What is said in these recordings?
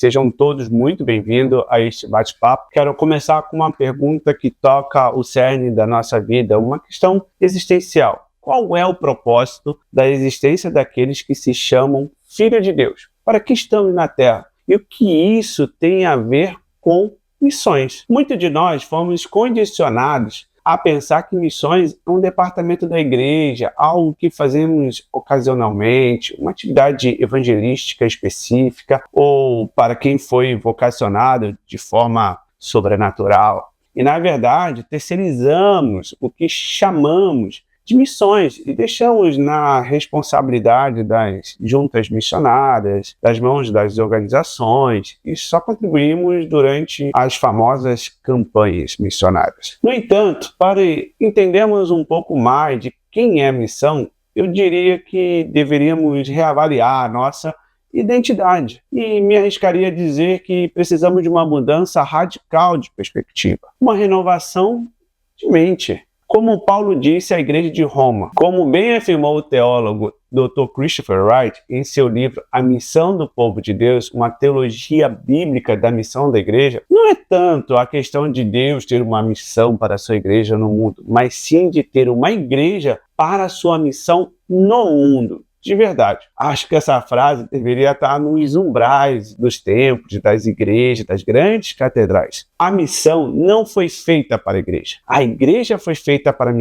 Sejam todos muito bem-vindos a este bate-papo. Quero começar com uma pergunta que toca o cerne da nossa vida, uma questão existencial. Qual é o propósito da existência daqueles que se chamam filhos de Deus? Para que estamos na Terra? E o que isso tem a ver com missões? Muitos de nós fomos condicionados a pensar que missões é um departamento da igreja, algo que fazemos ocasionalmente, uma atividade evangelística específica ou para quem foi vocacionado de forma sobrenatural. E, na verdade, terceirizamos o que chamamos de missões e deixamos na responsabilidade das juntas missionárias, das mãos das organizações, e só contribuímos durante as famosas campanhas missionárias. No entanto, para entendermos um pouco mais de quem é a missão, eu diria que deveríamos reavaliar a nossa identidade e me arriscaria a dizer que precisamos de uma mudança radical de perspectiva, uma renovação de mente. Como Paulo disse à igreja de Roma, como bem afirmou o teólogo Dr. Christopher Wright em seu livro A Missão do Povo de Deus, uma teologia bíblica da missão da igreja, não é tanto a questão de Deus ter uma missão para a sua igreja no mundo, mas sim de ter uma igreja para a sua missão no mundo. De verdade, acho que essa frase deveria estar nos umbrais dos templos, das igrejas, das grandes catedrais. A missão não foi feita para a igreja foi feita para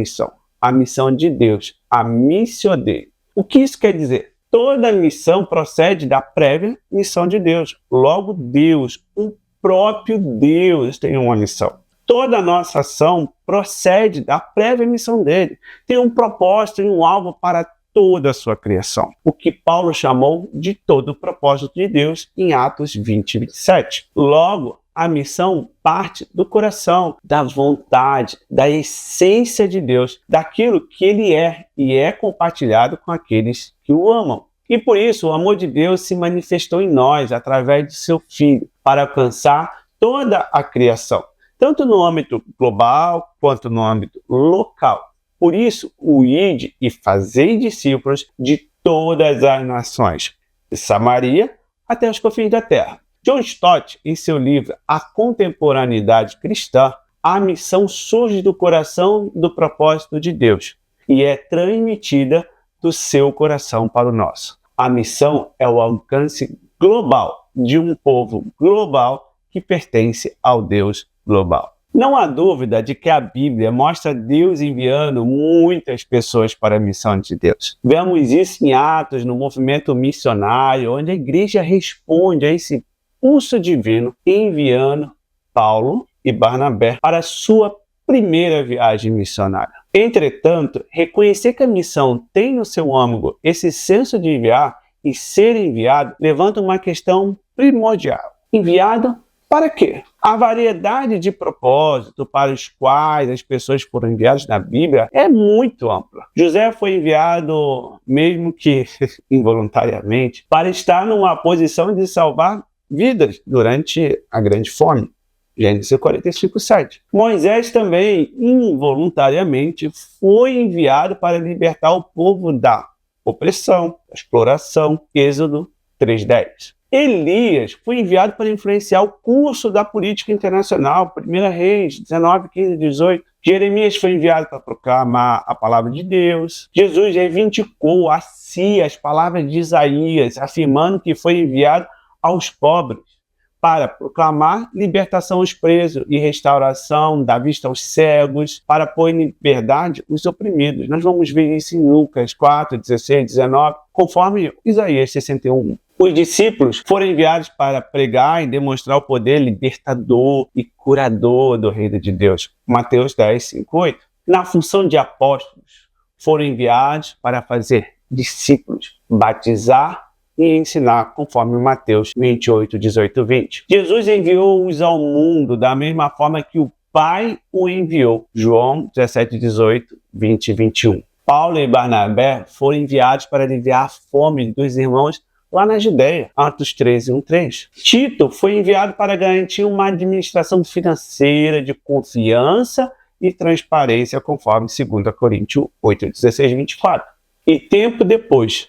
a missão de Deus, a missio Dei. O que isso quer dizer? Toda missão procede da prévia missão de Deus. Logo, Deus, o próprio Deus tem uma missão. Toda a nossa ação procede da prévia missão dele. Tem um propósito e um alvo para toda a sua criação, o que Paulo chamou de todo o propósito de Deus em Atos 20, 27. Logo, a missão parte do coração, da vontade, da essência de Deus, daquilo que ele é e é compartilhado com aqueles que o amam. E por isso o amor de Deus se manifestou em nós através de seu Filho, para alcançar toda a criação, tanto no âmbito global quanto no âmbito local. Por isso, o ide e fazei discípulos de todas as nações, de Samaria até os confins da terra. John Stott, em seu livro A Contemporaneidade Cristã, a missão surge do coração do propósito de Deus e é transmitida do seu coração para o nosso. A missão é o alcance global de um povo global que pertence ao Deus global. Não há dúvida de que a Bíblia mostra Deus enviando muitas pessoas para a missão de Deus. Vemos isso em Atos, no movimento missionário, onde a igreja responde a esse pulso divino, enviando Paulo e Barnabé para a sua primeira viagem missionária. Entretanto, reconhecer que a missão tem no seu âmago esse senso de enviar e ser enviado levanta uma questão primordial. Enviado para quê? A variedade de propósitos para os quais as pessoas foram enviadas na Bíblia é muito ampla. José foi enviado, mesmo que involuntariamente, para estar numa posição de salvar vidas durante a grande fome. Gênesis 45, 7. Moisés também, involuntariamente, foi enviado para libertar o povo da opressão, da exploração. Êxodo 3:10. Elias foi enviado para influenciar o curso da política internacional, 1 Reis 19, 15, 18. Jeremias foi enviado para proclamar a palavra de Deus. Jesus reivindicou a si as palavras de Isaías, afirmando que foi enviado aos pobres para proclamar libertação aos presos e restauração da vista aos cegos, para pôr em liberdade os oprimidos. Nós vamos ver isso em Lucas 4, 16, 19, conforme Isaías 61. Os discípulos foram enviados para pregar e demonstrar o poder libertador e curador do reino de Deus. Mateus 10, 5, 8. Na função de apóstolos, foram enviados para fazer discípulos, batizar e ensinar, conforme Mateus 28, 18, 20. Jesus enviou-os ao mundo da mesma forma que o Pai o enviou. João 17, 18, 20 e 21. Paulo e Barnabé foram enviados para aliviar a fome dos irmãos lá na Judeia, Atos 13, 1, 3. Tito foi enviado para garantir uma administração financeira de confiança e transparência, conforme 2 Coríntios 8, 16, 24. E tempo depois,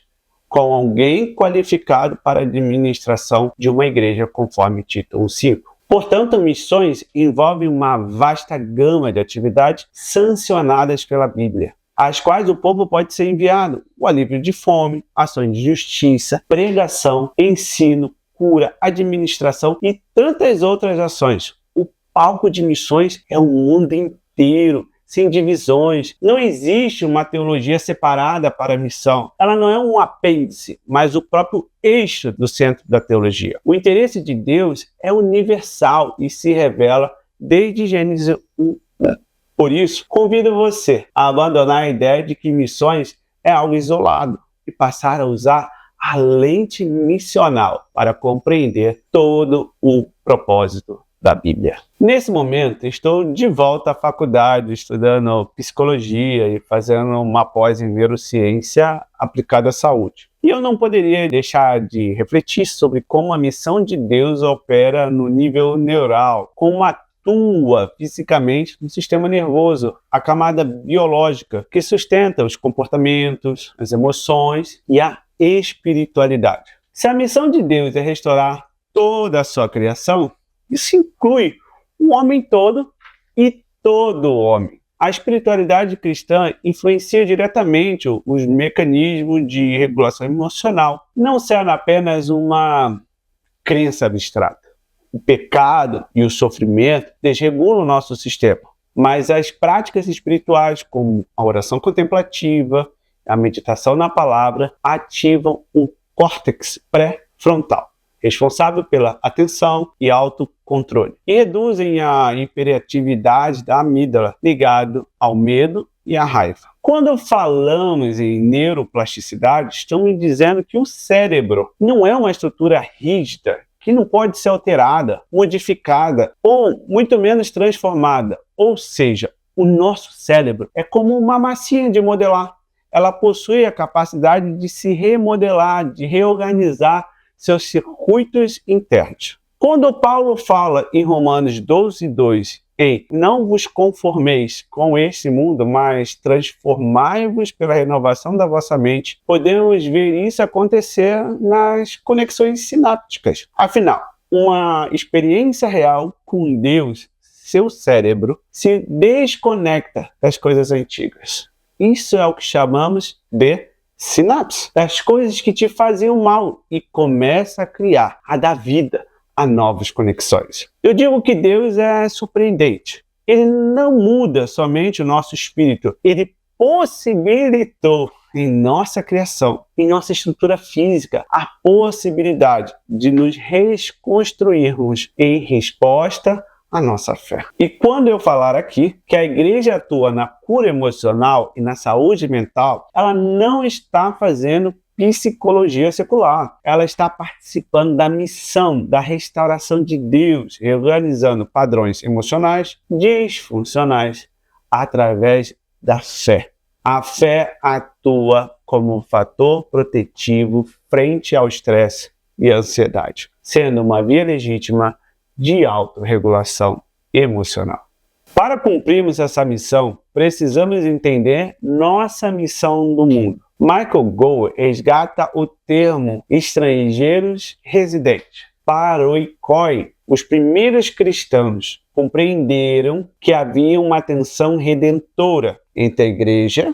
com alguém qualificado para a administração de uma igreja, conforme Tito 1,5. Portanto, missões envolvem uma vasta gama de atividades sancionadas pela Bíblia, às quais o povo pode ser enviado: o alívio de fome, ações de justiça, pregação, ensino, cura, administração e tantas outras ações. O palco de missões é o mundo inteiro, sem divisões. Não existe uma teologia separada para a missão. Ela não é um apêndice, mas o próprio eixo do centro da teologia. O interesse de Deus é universal e se revela desde Gênesis 1. Por isso, convido você a abandonar a ideia de que missões é algo isolado e passar a usar a lente missional para compreender todo o propósito da Bíblia. Nesse momento, estou de volta à faculdade, estudando psicologia e fazendo uma pós em neurociência aplicada à saúde. E eu não poderia deixar de refletir sobre como a missão de Deus opera no nível neural, como atua fisicamente no sistema nervoso, a camada biológica que sustenta os comportamentos, as emoções e a espiritualidade. Se a missão de Deus é restaurar toda a sua criação, isso inclui o homem todo e todo homem. A espiritualidade cristã influencia diretamente os mecanismos de regulação emocional, não sendo apenas uma crença abstrata. O pecado e o sofrimento desregulam o nosso sistema, mas as práticas espirituais, como a oração contemplativa, a meditação na palavra, ativam o córtex pré-frontal, responsável pela atenção e autocontrole, e reduzem a hiperatividade da amígdala, ligado ao medo e à raiva. Quando falamos em neuroplasticidade, estamos dizendo que o cérebro não é uma estrutura rígida, que não pode ser alterada, modificada ou muito menos transformada. Ou seja, o nosso cérebro é como uma massinha de modelar. Ela possui a capacidade de se remodelar, de reorganizar seus circuitos internos. Quando Paulo fala em Romanos 12:2 em não vos conformeis com este mundo, mas transformai-vos pela renovação da vossa mente, podemos ver isso acontecer nas conexões sinápticas. Afinal, uma experiência real com Deus, seu cérebro se desconecta das coisas antigas. Isso é o que chamamos de sinapse, das coisas que te faziam mal, e começa a criar, a dar vida a novas conexões. Eu digo que Deus é surpreendente. Ele não muda somente o nosso espírito, ele possibilitou em nossa criação, em nossa estrutura física, a possibilidade de nos reconstruirmos em resposta à nossa fé. E quando eu falar aqui que a igreja atua na cura emocional e na saúde mental, ela não está fazendo psicologia secular. Ela está participando da missão da restauração de Deus, reorganizando padrões emocionais disfuncionais através da fé. A fé atua como um fator protetivo frente ao estresse e à ansiedade, sendo uma via legítima de autorregulação emocional. Para cumprirmos essa missão, precisamos entender nossa missão no mundo. Michael Goe resgata o termo estrangeiros residentes. Para o ICOI, os primeiros cristãos compreenderam que havia uma tensão redentora entre a igreja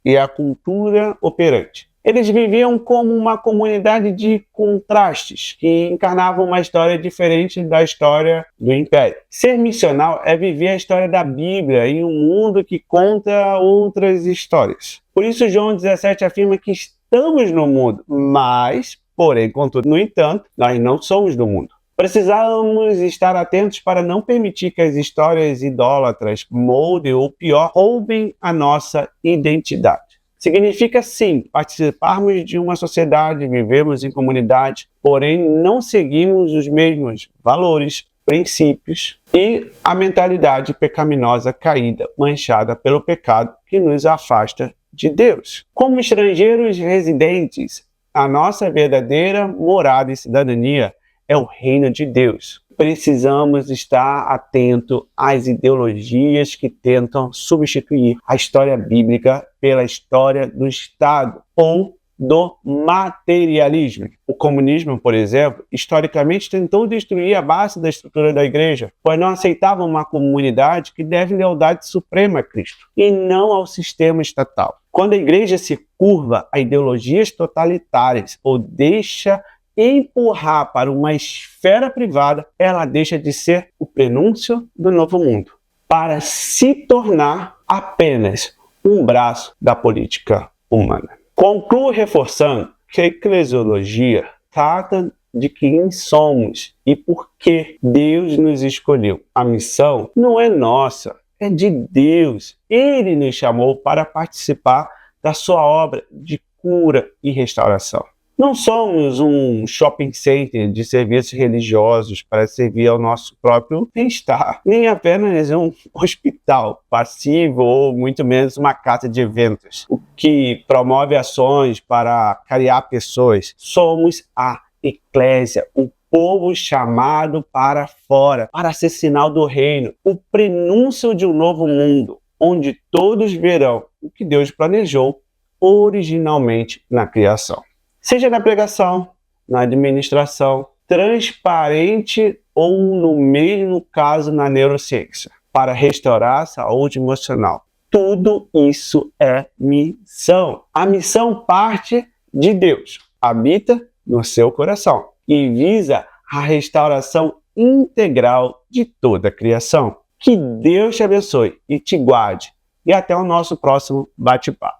e a cultura operante. Eles viviam como uma comunidade de contrastes que encarnavam uma história diferente da história do Império. Ser missional é viver a história da Bíblia em um mundo que conta outras histórias. Por isso, João 17 afirma que estamos no mundo, mas, porém, contudo, no entanto, nós não somos do mundo. Precisamos estar atentos para não permitir que as histórias idólatras moldem ou, pior, roubem a nossa identidade. Significa, sim, participarmos de uma sociedade, vivemos em comunidade, porém não seguimos os mesmos valores, princípios e a mentalidade pecaminosa caída, manchada pelo pecado que nos afasta de Deus. Como estrangeiros residentes, a nossa verdadeira morada e cidadania é o reino de Deus. Precisamos estar atento às ideologias que tentam substituir a história bíblica pela história do Estado ou do materialismo. O comunismo, por exemplo, historicamente tentou destruir a base da estrutura da igreja, pois não aceitava uma comunidade que deve lealdade suprema a Cristo e não ao sistema estatal. Quando a igreja se curva a ideologias totalitárias ou deixa empurrar para uma esfera privada, ela deixa de ser o prenúncio do novo mundo, para se tornar apenas um braço da política humana. Concluo reforçando que a eclesiologia trata de quem somos e por que Deus nos escolheu. A missão não é nossa, é de Deus. Ele nos chamou para participar da sua obra de cura e restauração. Não somos um shopping center de serviços religiosos para servir ao nosso próprio bem-estar, nem apenas um hospital passivo ou muito menos uma casa de eventos, o que promove ações para cariar pessoas. Somos a eclésia, o povo chamado para fora, para ser sinal do reino, o prenúncio de um novo mundo, onde todos verão o que Deus planejou originalmente na criação. Seja na pregação, na administração, transparente ou, no mesmo caso, na neurociência, para restaurar a saúde emocional. Tudo isso é missão. A missão parte de Deus, habita no seu coração e visa a restauração integral de toda a criação. Que Deus te abençoe e te guarde. E até o nosso próximo bate-papo.